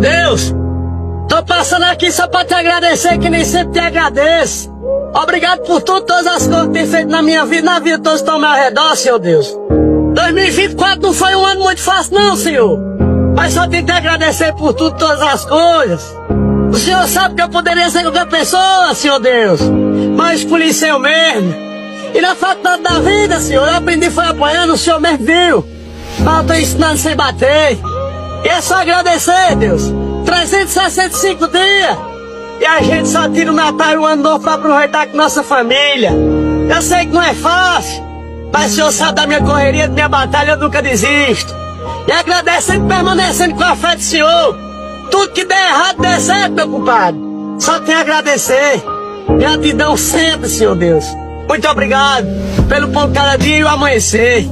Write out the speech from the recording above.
Deus, tô passando aqui só pra te agradecer, que nem sempre te agradeço. Obrigado por tudo, todas as coisas que tem feito na minha vida, na vida de todos que estão ao meu redor, Senhor Deus. 2024 não foi um ano muito fácil não, Senhor. Mas só tenho que te agradecer por tudo, todas as coisas. O Senhor sabe que eu poderia ser qualquer pessoa, Senhor Deus. Mas escolhi ser eu mesmo. E na faculdade da vida, Senhor, eu aprendi foi apanhando, o Senhor mesmo viu. Mas eu tô ensinando sem bater. E é só agradecer, Deus. 365 dias. E a gente só tira o Natal e o Ano Novo pra aproveitar com nossa família. Eu sei que não é fácil, mas o Senhor sabe da minha correria, da minha batalha, eu nunca desisto. E agradecendo, permanecendo com a fé do Senhor. Tudo que der errado, der certo, meu compadre. Só tenho a agradecer. Gratidão sempre, Senhor Deus. Muito obrigado pelo pão cada dia e o amanhecer.